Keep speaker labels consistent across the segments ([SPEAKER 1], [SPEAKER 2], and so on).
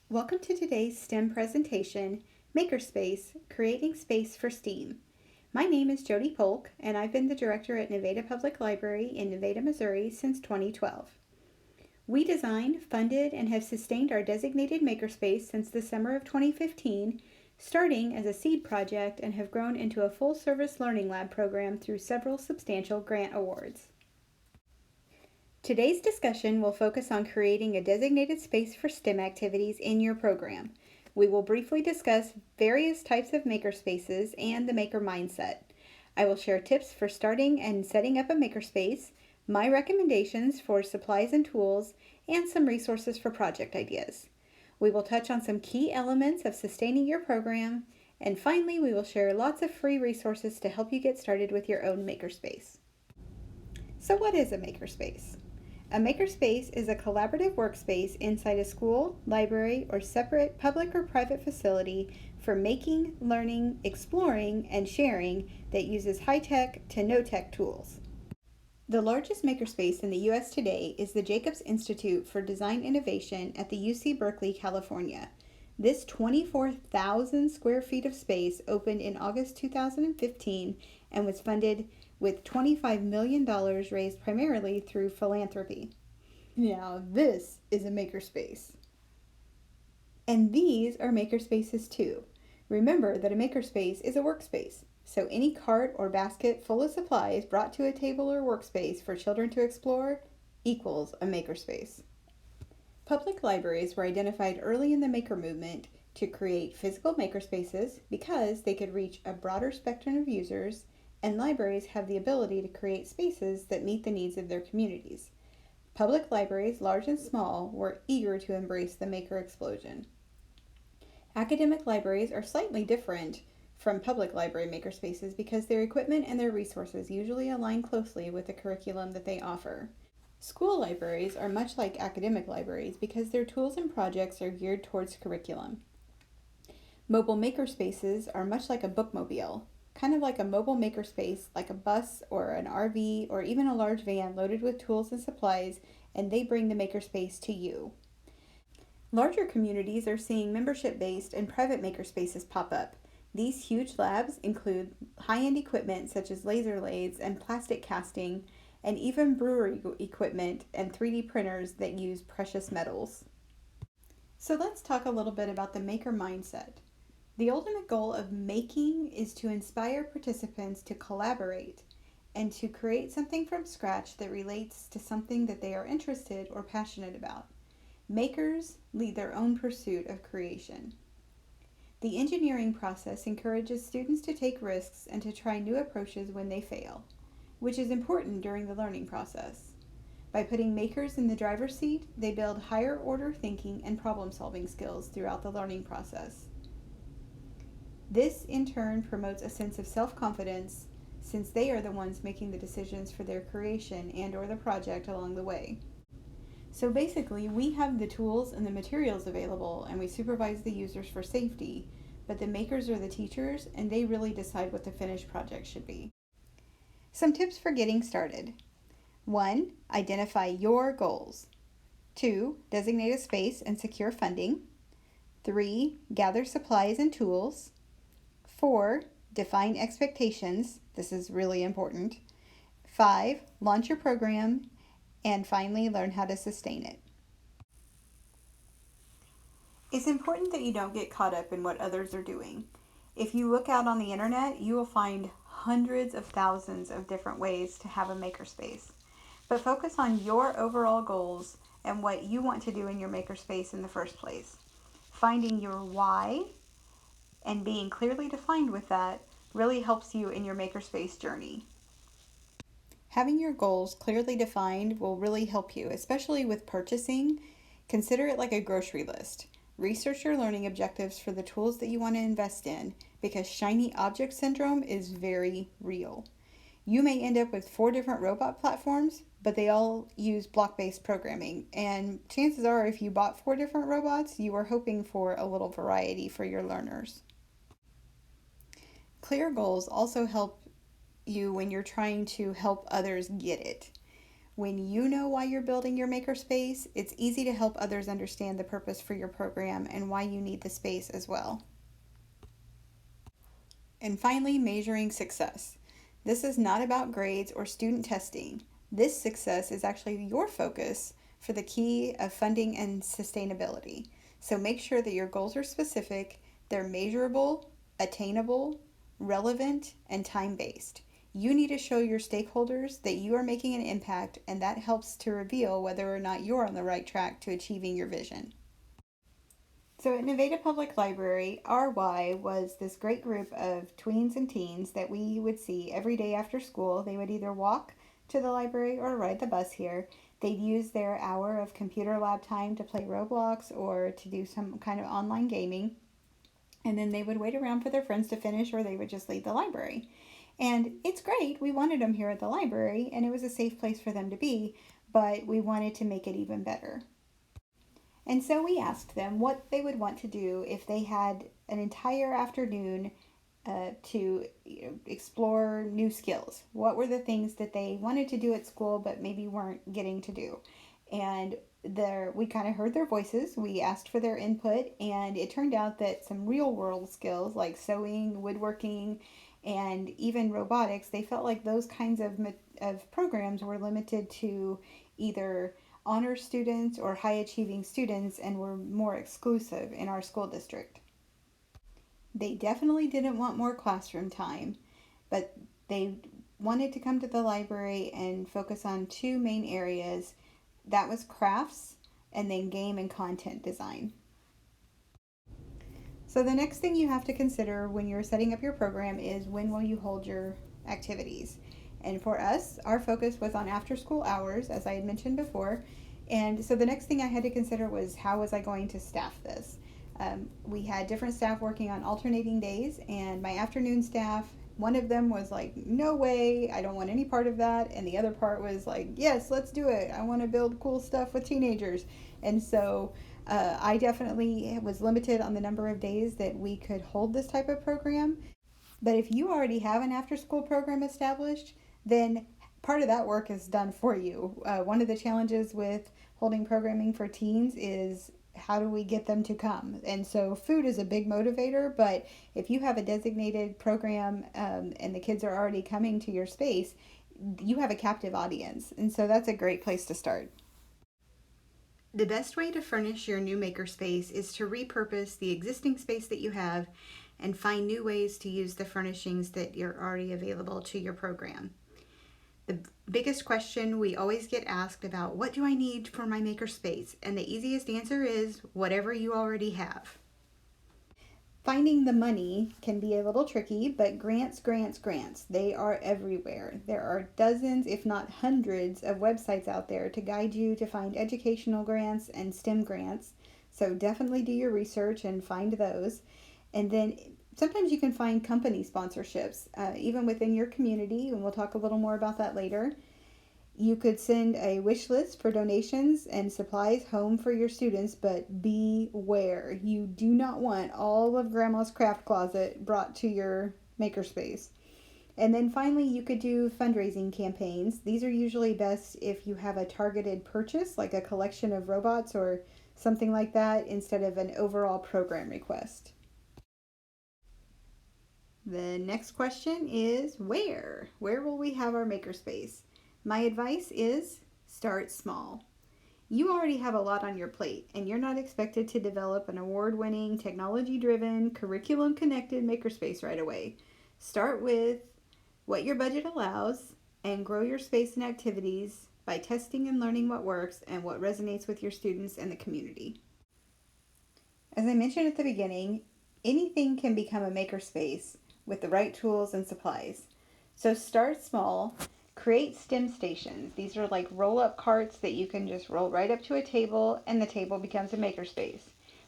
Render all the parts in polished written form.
[SPEAKER 1] Welcome to today's STEM presentation, Makerspace, Creating Space for STEAM. My name is Jody Polk, and I've been the director at Nevada Public Library in Nevada, Missouri since 2012. We designed, funded, and have sustained our designated makerspace since the summer of 2015, starting as a seed project and have grown into a full-service learning lab program through several substantial grant awards. Today's discussion will focus on creating a designated space for STEM activities in your program. We will briefly discuss various types of makerspaces and the maker mindset. I will share tips for starting and setting up a makerspace, my recommendations for supplies and tools, and some resources for project ideas. We will touch on some key elements of sustaining your program, and finally we will share lots of free resources to help you get started with your own makerspace. So what is a makerspace? A makerspace is a collaborative workspace inside a school, library, or separate public or private facility for making, learning, exploring, and sharing that uses high-tech to no-tech tools. The largest makerspace in the U.S. today is the Jacobs Institute for Design Innovation at the UC Berkeley, California. This 24,000 square feet of space opened in August 2015 and was funded with $25 million raised primarily through philanthropy. Now this is a makerspace. And these are makerspaces too. Remember that a makerspace is a workspace, so any cart or basket full of supplies brought to a table or workspace for children to explore equals a makerspace. Public libraries were identified early in the maker movement to create physical makerspaces because they could reach a broader spectrum of users, and libraries have the ability to create spaces that meet the needs of their communities. Public libraries, large and small, were eager to embrace the maker explosion. Academic libraries are slightly different from public library makerspaces because their equipment and their resources usually align closely with the curriculum that they offer. School libraries are much like academic libraries because their tools and projects are geared towards curriculum. Mobile makerspaces are much like a bookmobile, kind of like a mobile makerspace, like a bus or an RV or even a large van loaded with tools and supplies, and they bring the makerspace to you. Larger communities are seeing membership-based and private makerspaces pop up. These huge labs include high-end equipment such as laser lathes and plastic casting, and even brewery equipment and 3D printers that use precious metals. So let's talk a little bit about the maker mindset. The ultimate goal of making is to inspire participants to collaborate and to create something from scratch that relates to something that they are interested or passionate about. Makers lead their own pursuit of creation. The engineering process encourages students to take risks and to try new approaches when they fail, which is important during the learning process. By putting makers in the driver's seat, they build higher order thinking and problem solving skills throughout the learning process. This in turn promotes a sense of self-confidence since they are the ones making the decisions for their creation and or the project along the way. So basically, we have the tools and the materials available and we supervise the users for safety, but the makers are the teachers and they really decide what the finished project should be. Some tips for getting started. 1. Identify your goals. 2. Designate a space and secure funding. 3. Gather supplies and tools. 4. Define expectations. This is really important. 5. Launch your program. And finally, learn how to sustain it. It's important that you don't get caught up in what others are doing. If you look out on the internet, you will find hundreds of thousands of different ways to have a makerspace. But focus on your overall goals and what you want to do in your makerspace in the first place. Finding your why and being clearly defined with that really helps you in your makerspace journey. Having your goals clearly defined will really help you, especially with purchasing. Consider it like a grocery list. Research your learning objectives for the tools that you want to invest in because shiny object syndrome is very real. You may end up with 4 different robot platforms, but they all use block-based programming. And chances are if you bought 4 different robots, you were hoping for a little variety for your learners. Clear goals also help you when you're trying to help others get it. When you know why you're building your makerspace, it's easy to help others understand the purpose for your program and why you need the space as well. And finally, measuring success. This is not about grades or student testing. This success is actually your focus for the key of funding and sustainability. So make sure that your goals are specific, they're measurable, attainable, relevant, and time-based. You need to show your stakeholders that you are making an impact, and that helps to reveal whether or not you're on the right track to achieving your vision. So at Nevada Public Library, our why was this great group of tweens and teens that we would see every day after school. They would either walk to the library or ride the bus here. They'd use their hour of computer lab time to play Roblox or to do some kind of online gaming. And then they would wait around for their friends to finish, or they would just leave the library. And it's great. We wanted them here at the library, and it was a safe place for them to be, but we wanted to make it even better. And so we asked them what they would want to do if they had an entire afternoon to explore new skills. What were the things that they wanted to do at school but maybe weren't getting to do? And we kind of heard their voices. We asked for their input, and it turned out that some real world skills like sewing, woodworking, and even robotics, they felt like those kinds of programs were limited to either honor students or high achieving students and were more exclusive in our school district. They definitely didn't want more classroom time, but they wanted to come to the library and focus on two main areas. That was crafts and then game and content design. So the next thing you have to consider when you're setting up your program is when will you hold your activities? And for us, our focus was on after school hours, as I had mentioned before. And so the next thing I had to consider was how was I going to staff this? We had different staff working on alternating days, and my afternoon staff, one of them was like, no way, I don't want any part of that. And the other part was like, yes, let's do it. I want to build cool stuff with teenagers. And so I definitely was limited on the number of days that we could hold this type of program. But if you already have an after school program established, then part of that work is done for you. One of the challenges with holding programming for teens is how do we get them to come? And so food is a big motivator, but if you have a designated program and the kids are already coming to your space, you have a captive audience. And so that's a great place to start. The best way to furnish your new makerspace is to repurpose the existing space that you have and find new ways to use the furnishings that are already available to your program. The biggest question we always get asked about, what do I need for my makerspace? And the easiest answer is whatever you already have. Finding the money can be a little tricky, but grants, they are everywhere. There are dozens, if not hundreds, of websites out there to guide you to find educational grants and STEM grants. So definitely do your research and find those. And then sometimes you can find company sponsorships, even within your community, and we'll talk a little more about that later. You could send a wish list for donations and supplies home for your students, but beware. You do not want all of Grandma's craft closet brought to your makerspace. And then finally, you could do fundraising campaigns. These are usually best if you have a targeted purchase, like a collection of robots or something like that, instead of an overall program request. The next question is where? Where will we have our makerspace? My advice is start small. You already have a lot on your plate, and you're not expected to develop an award-winning, technology-driven, curriculum-connected makerspace right away. Start with what your budget allows and grow your space and activities by testing and learning what works and what resonates with your students and the community. As I mentioned at the beginning, anything can become a makerspace with the right tools and supplies. So start small. Create STEM stations. These are like roll-up carts that you can just roll right up to a table and the table becomes a makerspace.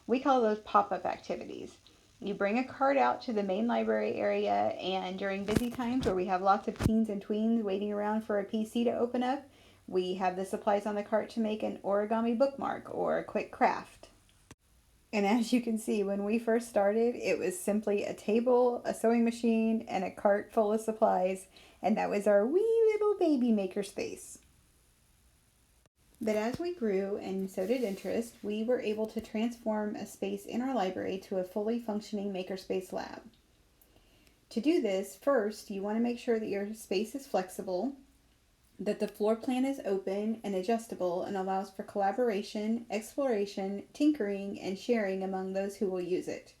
[SPEAKER 1] We call those pop-up activities. You bring a cart out to the main library area, and during busy times where we have lots of teens and tweens waiting around for a PC to open up, we have the supplies on the cart to make an origami bookmark or a quick craft. And as you can see, when we first started, it was simply a table, a sewing machine, and a cart full of supplies, and that was our wee little baby makerspace. But as we grew, and so did interest, we were able to transform a space in our library to a fully functioning makerspace lab. To do this, first, you want to make sure that your space is flexible, that the floor plan is open and adjustable and allows for collaboration, exploration, tinkering, and sharing among those who will use it.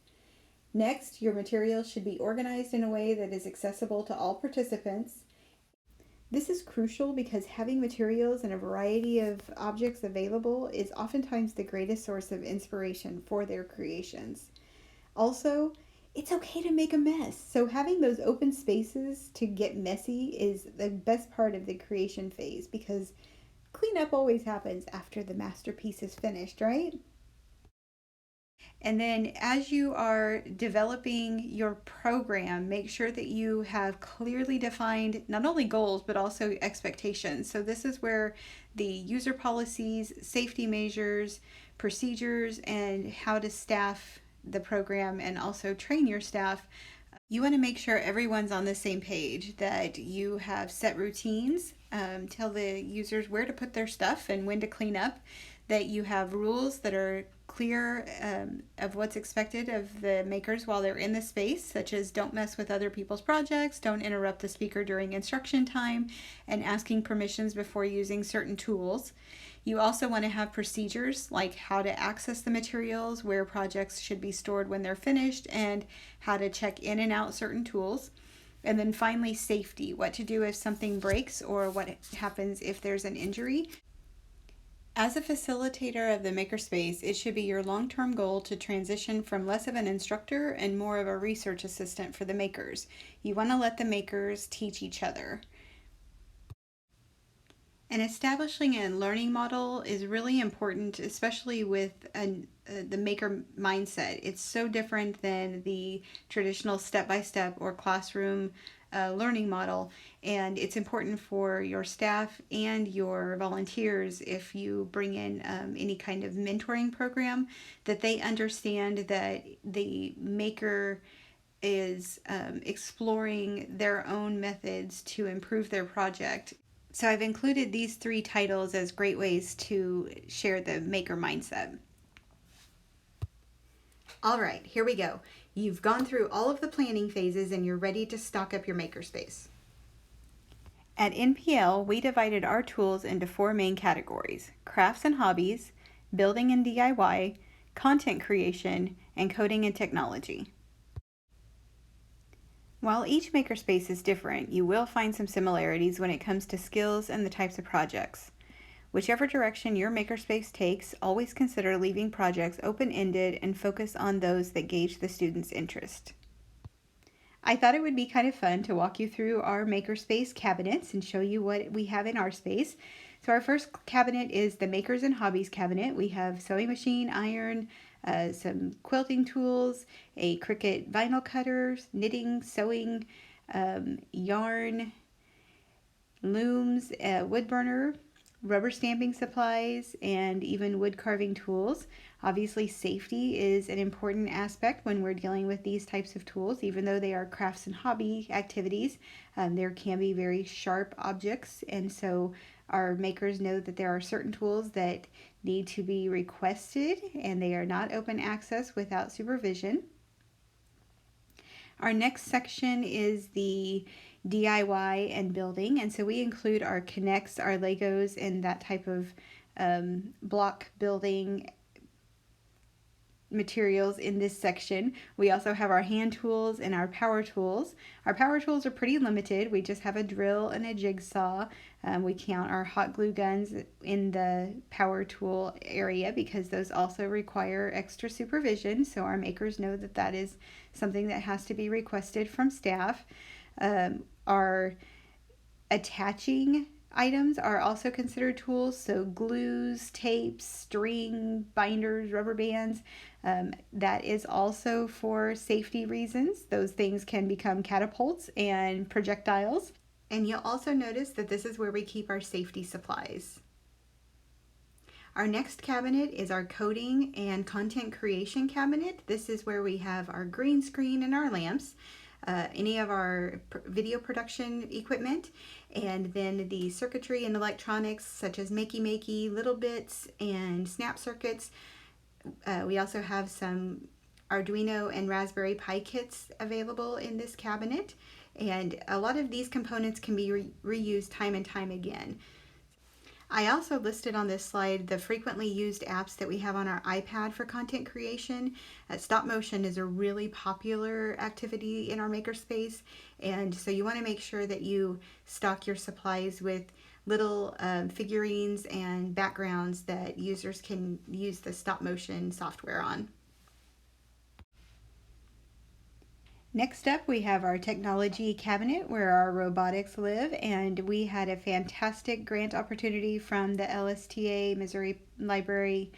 [SPEAKER 1] Next, your materials should be organized in a way that is accessible to all participants. This is crucial because having materials and a variety of objects available is oftentimes the greatest source of inspiration for their creations. Also, it's okay to make a mess. So having those open spaces to get messy is the best part of the creation phase because cleanup always happens after the masterpiece is finished, right? And then as you are developing your program, make sure that you have clearly defined not only goals but also expectations. So this is where the user policies, safety measures, procedures, and how to staff the program and also train your staff. You want to make sure everyone's on the same page, that you have set routines, tell the users where to put their stuff and when to clean up, that you have rules that are clear of what's expected of the makers while they're in the space, such as don't mess with other people's projects, don't interrupt the speaker during instruction time, and asking permissions before using certain tools. You also want to have procedures like how to access the materials, where projects should be stored when they're finished, and how to check in and out certain tools. And then finally, safety, what to do if something breaks or what happens if there's an injury. As a facilitator of the makerspace, it should be your long-term goal to transition from less of an instructor and more of a research assistant for the makers. You want to let the makers teach each other. And establishing a learning model is really important, especially with the maker mindset. It's so different than the traditional step-by-step or classroom learning model, and it's important for your staff and your volunteers, if you bring in any kind of mentoring program, that they understand that the maker is exploring their own methods to improve their project. So I've included these 3 titles as great ways to share the maker mindset. All right, here we go. You've gone through all of the planning phases and you're ready to stock up your makerspace. At NPL, we divided our tools into 4 main categories: crafts and hobbies, building and DIY, content creation, and coding and technology. While each makerspace is different, you will find some similarities when it comes to skills and the types of projects. Whichever direction your makerspace takes, always consider leaving projects open-ended and focus on those that gauge the student's interest. I thought it would be kind of fun to walk you through our makerspace cabinets and show you what we have in our space. So our first cabinet is the Makers and Hobbies cabinet. We have sewing machine, iron, some quilting tools, a Cricut vinyl cutter, knitting, sewing, yarn, looms, wood burner, rubber stamping supplies, and even wood carving tools. Obviously, safety is an important aspect when we're dealing with these types of tools. Even though they are crafts and hobby activities, there can be very sharp objects, and so our makers know that there are certain tools that need to be requested and they are not open access without supervision. Our next section is the DIY and building, and so we include our Connects, our Legos, and that type of block building materials in this section. We also have our hand tools and our power tools. Our power tools are pretty limited. We just have a drill and a jigsaw. We count our hot glue guns in the power tool area because those also require extra supervision, so our makers know that that is something that has to be requested from staff. Our attaching items are also considered tools, so glues, tapes, string, binders, rubber bands. That is also for safety reasons. Those things can become catapults and projectiles. And you'll also notice that this is where we keep our safety supplies. Our next cabinet is our coding and content creation cabinet. This is where we have our green screen and our lamps. any of our video production equipment, and then the circuitry and electronics such as makey, little bits, and snap circuits. We also have some Arduino and Raspberry Pi kits available in this cabinet, and a lot of these components can be reused time and time again. I also listed on this slide the frequently used apps that we have on our iPad for content creation. Stop motion is a really popular activity in our makerspace, and so you want to make sure that you stock your supplies with little figurines and backgrounds that users can use the stop motion software on. Next up, we have our technology cabinet where our robotics live, and we had a fantastic grant opportunity from the LSTA Missouri Library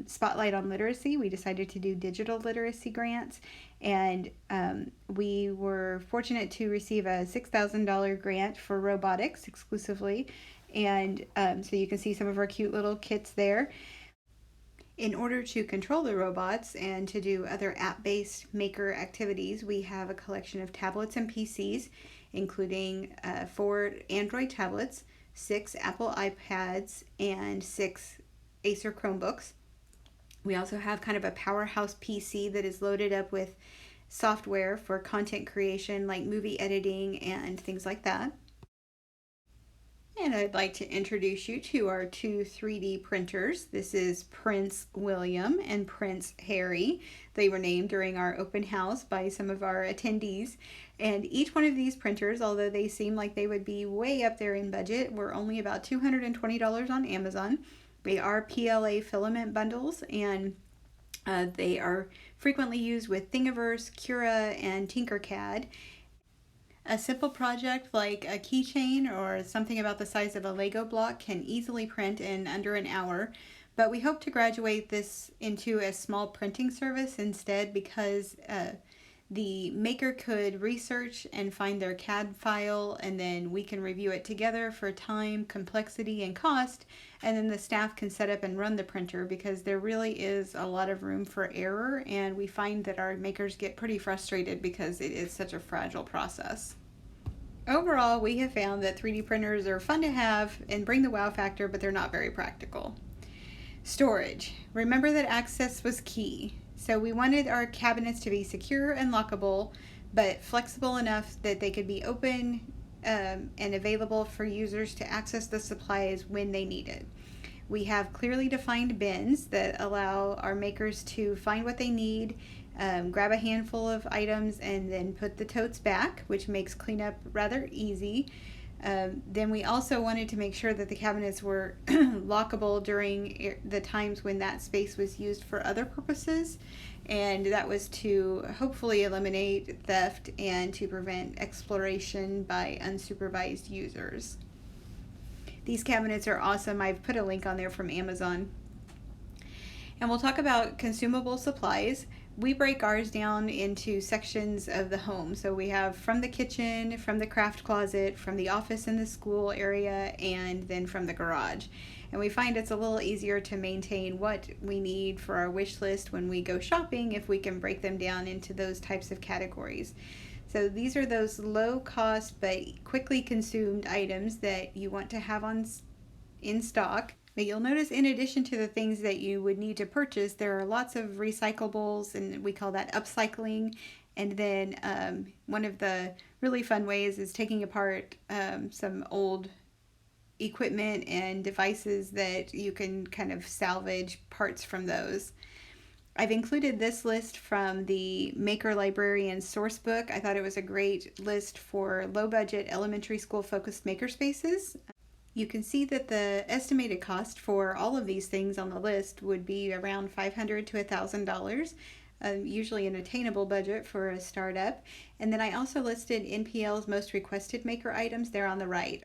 [SPEAKER 1] Spotlight on Literacy. We decided to do digital literacy grants, and we were fortunate to receive a $6,000 grant for robotics exclusively, and so you can see some of our cute little kits there. In order to control the robots and to do other app-based maker activities, we have a collection of tablets and PCs, including 4 Android tablets, 6 Apple iPads, and 6 Acer Chromebooks. We also have kind of a powerhouse PC that is loaded up with software for content creation like movie editing and things like that. And I'd like to introduce you to our 2 3D printers. This is Prince William and Prince Harry. They were named during our open house by some of our attendees. And each one of these printers, although they seem like they would be way up there in budget, were only about $220 on Amazon. They are PLA filament bundles, and they are frequently used with Thingiverse, Cura, and Tinkercad. A simple project like a keychain or something about the size of a Lego block can easily print in under an hour, but we hope to graduate this into a small printing service instead, because the maker could research and find their CAD file, and then we can review it together for time, complexity, and cost, and then the staff can set up and run the printer, because there really is a lot of room for error, and we find that our makers get pretty frustrated because it is such a fragile process. Overall, we have found that 3D printers are fun to have and bring the wow factor, but they're not very practical. Storage. Remember that access was key. So we wanted our cabinets to be secure and lockable, but flexible enough that they could be open and available for users to access the supplies when they need it. We have clearly defined bins that allow our makers to find what they need, grab a handful of items, and then put the totes back, which makes cleanup rather easy. Then we also wanted to make sure that the cabinets were lockable during the times when that space was used for other purposes, and that was to hopefully eliminate theft and to prevent exploration by unsupervised users. These cabinets are awesome. I've put a link on there from Amazon. And we'll talk about consumable supplies. We break ours down into sections of the home. So we have from the kitchen, from the craft closet, from the office and the school area, and then from the garage. And we find it's a little easier to maintain what we need for our wish list when we go shopping if we can break them down into those types of categories. So these are those low cost but quickly consumed items that you want to have in stock. But you'll notice, in addition to the things that you would need to purchase, there are lots of recyclables, and we call that upcycling. And then one of the really fun ways is taking apart some old equipment and devices that you can kind of salvage parts from those. I've included this list from the Maker Librarian Sourcebook. I thought it was a great list for low-budget elementary school-focused makerspaces. You can see that the estimated cost for all of these things on the list would be around $500 to $1,000, usually an attainable budget for a startup. And then I also listed NPL's most requested maker items there on the right.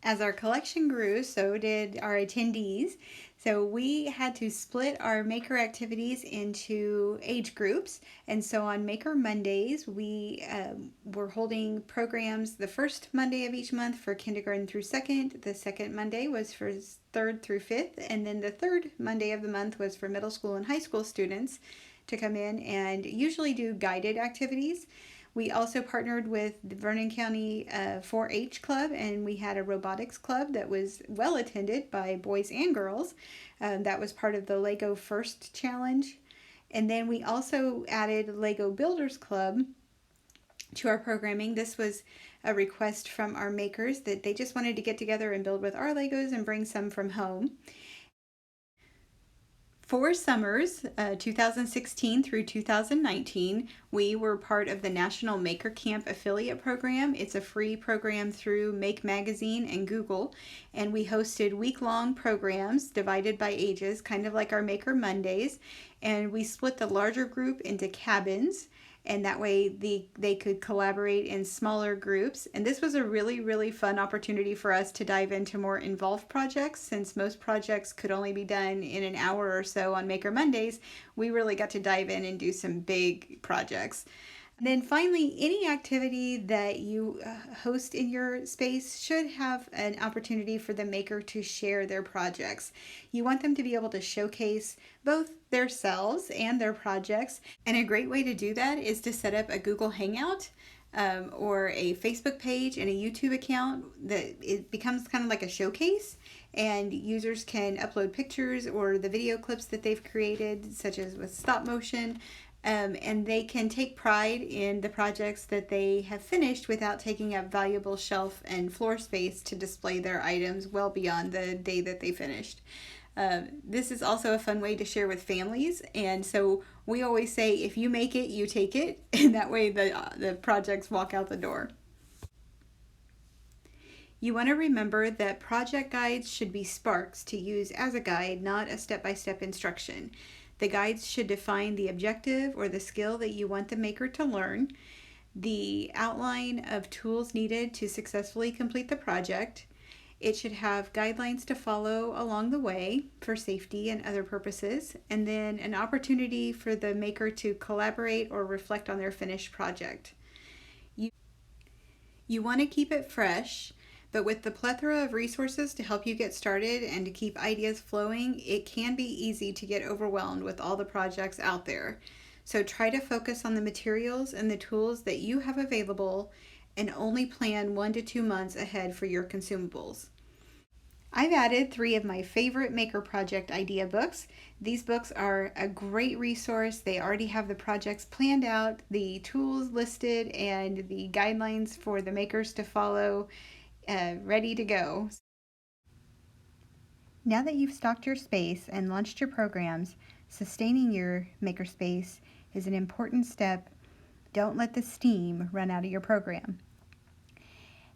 [SPEAKER 1] As our collection grew, so did our attendees. So we had to split our maker activities into age groups. And so on Maker Mondays, we were holding programs the first Monday of each month for kindergarten through second. The second Monday was for third through fifth. And then the third Monday of the month was for middle school and high school students to come in and usually do guided activities. We also partnered with the Vernon County 4-H Club, and we had a robotics club that was well attended by boys and girls. That was part of the Lego First Challenge. And then we also added Lego Builders Club to our programming. This was a request from our makers that they just wanted to get together and build with our Legos and bring some from home. For summers, 2016 through 2019, we were part of the National Maker Camp Affiliate Program. It's a free program through Make Magazine and Google, and we hosted week-long programs divided by ages, kind of like our Maker Mondays, and we split the larger group into cabins, and that way they could collaborate in smaller groups. And this was a really fun opportunity for us to dive into more involved projects. Since most projects could only be done in an hour or so on Maker Mondays, we really got to dive in and do some big projects. And then finally, any activity that you host in your space should have an opportunity for the maker to share their projects. You want them to be able to showcase both themselves and their projects. And a great way to do that is to set up a Google Hangout or a Facebook page and a YouTube account that it becomes kind of like a showcase, and users can upload pictures or the video clips that they've created, such as with stop motion. And they can take pride in the projects that they have finished without taking up valuable shelf and floor space to display their items well beyond the day that they finished. This is also a fun way to share with families, and so we always say, if you make it, you take it, and that way the projects walk out the door. You want to remember that project guides should be sparks to use as a guide, not a step-by-step instruction. The guides should define the objective or the skill that you want the maker to learn, the outline of tools needed to successfully complete the project. It should have guidelines to follow along the way for safety and other purposes, and then an opportunity for the maker to collaborate or reflect on their finished project. You want to keep it fresh, but with the plethora of resources to help you get started and to keep ideas flowing, it can be easy to get overwhelmed with all the projects out there. So try to focus on the materials and the tools that you have available and only plan 1 to 2 months ahead for your consumables. I've added 3 of my favorite maker project idea books. These books are a great resource. They already have the projects planned out, the tools listed, and the guidelines for the makers to follow ready to go. Now that you've stocked your space and launched your programs, sustaining your makerspace is an important step. Don't let the steam run out of your program.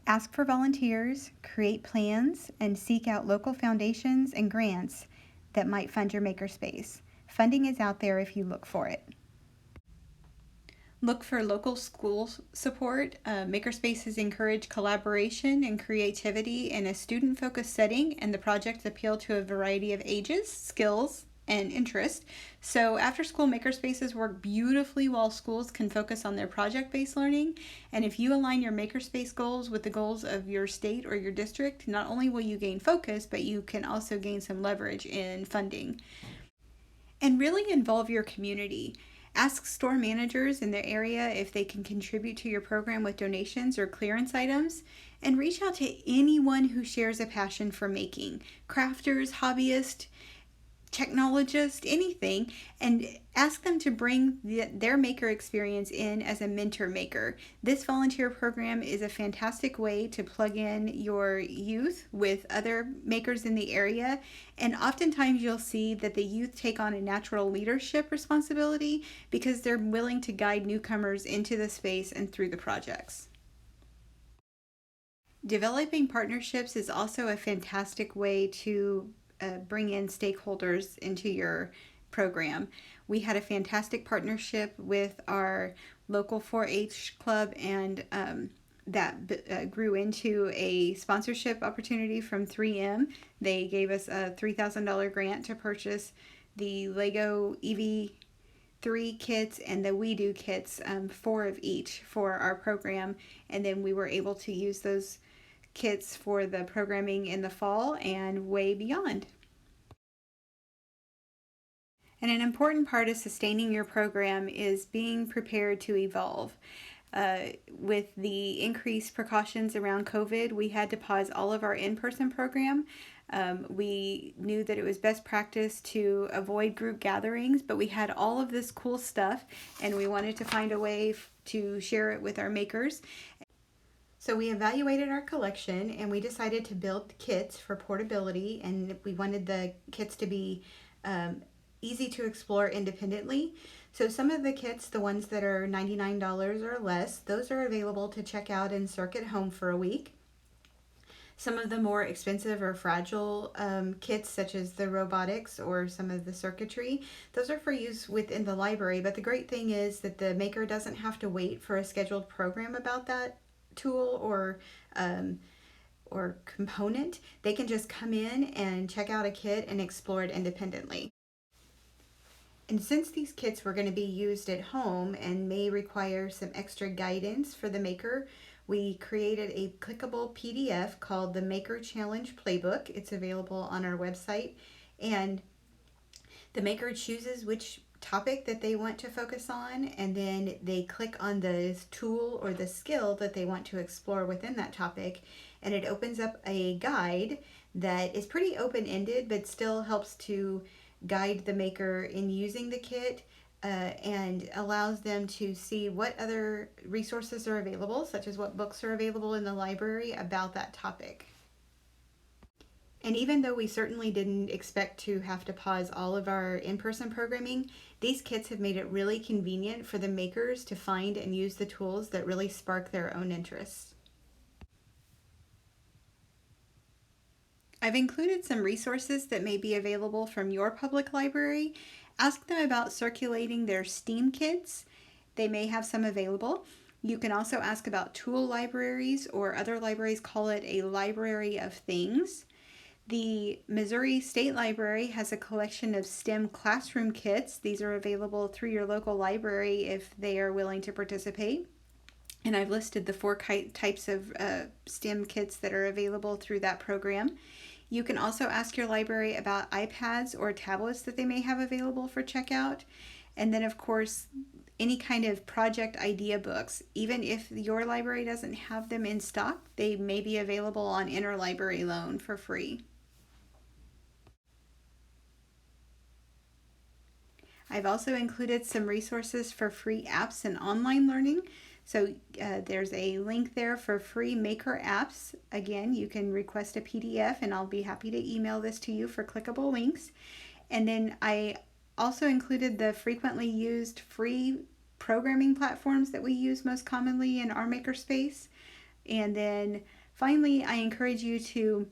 [SPEAKER 1] Ask for volunteers, create plans, and seek out local foundations and grants that might fund your makerspace. Funding is out there if you look for it. Look for local school support. Makerspaces encourage collaboration and creativity in a student-focused setting, and the projects appeal to a variety of ages, skills, and interest. So after-school makerspaces work beautifully while schools can focus on their project-based learning. And if you align your makerspace goals with the goals of your state or your district, not only will you gain focus, but you can also gain some leverage in funding. And really involve your community. Ask store managers in their area if they can contribute to your program with donations or clearance items, and reach out to anyone who shares a passion for making, crafters, hobbyists, technologists, anything, and ask them to bring their maker experience in as a mentor maker. This volunteer program is a fantastic way to plug in your youth with other makers in the area, and oftentimes you'll see that the youth take on a natural leadership responsibility because they're willing to guide newcomers into the space and through the projects. Developing partnerships is also a fantastic way to bring in stakeholders into your program. We had a fantastic partnership with our local 4-H club and that grew into a sponsorship opportunity from 3M. They gave us a $3,000 grant to purchase the Lego EV3 kits and the We Do kits, 4 of each for our program. And then we were able to use those kits for the programming in the fall and way beyond. And an important part of sustaining your program is being prepared to evolve. With the increased precautions around COVID, we had to pause all of our in-person program. We knew that it was best practice to avoid group gatherings, but we had all of this cool stuff and we wanted to find a way to share it with our makers. So we evaluated our collection and we decided to build kits for portability, and we wanted the kits to be easy to explore independently. So some of the kits, the ones that are $99 or less, those are available to check out and circuit home for a week. Some of the more expensive or fragile kits, such as the robotics or some of the circuitry, those are for use within the library. But the great thing is that the maker doesn't have to wait for a scheduled program about that tool or component. They can just come in and check out a kit and explore it independently. And since these kits were going to be used at home and may require some extra guidance for the maker, we created a clickable PDF called the Maker Challenge Playbook. It's available on our website, and the maker chooses which topic that they want to focus on, and then they click on the tool or the skill that they want to explore within that topic, and it opens up a guide that is pretty open-ended but still helps to guide the maker in using the kit and allows them to see what other resources are available, such as what books are available in the library about that topic. And even though we certainly didn't expect to have to pause all of our in-person programming, these kits have made it really convenient for the makers to find and use the tools that really spark their own interests. I've included some resources that may be available from your public library. Ask them about circulating their STEAM kits. They may have some available. You can also ask about tool libraries, or other libraries call it a library of things. The Missouri State Library has a collection of STEM classroom kits. These are available through your local library if they are willing to participate. And I've listed the 4 types of STEM kits that are available through that program. You can also ask your library about iPads or tablets that they may have available for checkout. And then, of course, any kind of project idea books. Even if your library doesn't have them in stock, they may be available on interlibrary loan for free. I've also included some resources for free apps and online learning. So there's a link there for free maker apps. Again, you can request a PDF and I'll be happy to email this to you for clickable links. And then I also included the frequently used free programming platforms that we use most commonly in our makerspace. And then finally, I encourage you to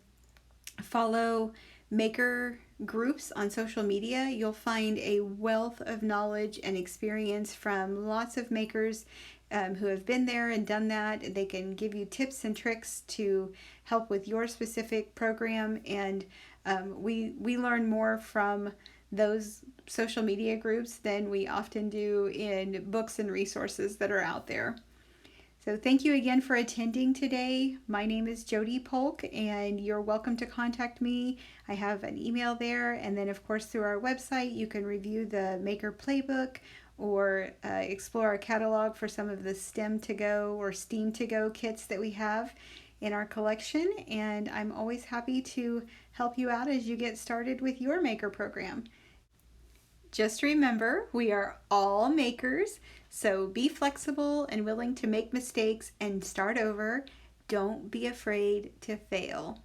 [SPEAKER 1] follow maker groups on social media. You'll find a wealth of knowledge and experience from lots of makers who have been there and done that. They can give you tips and tricks to help with your specific program, and we learn more from those social media groups than we often do in books and resources that are out there. So thank you again for attending today. My name is Jody Polk, and you're welcome to contact me. I have an email there, and then of course through our website you can review the Maker Playbook or explore our catalog for some of the STEM to go or STEAM to go kits that we have in our collection. And I'm always happy to help you out as you get started with your maker program. Just remember, we are all makers, so be flexible and willing to make mistakes and start over. Don't be afraid to fail.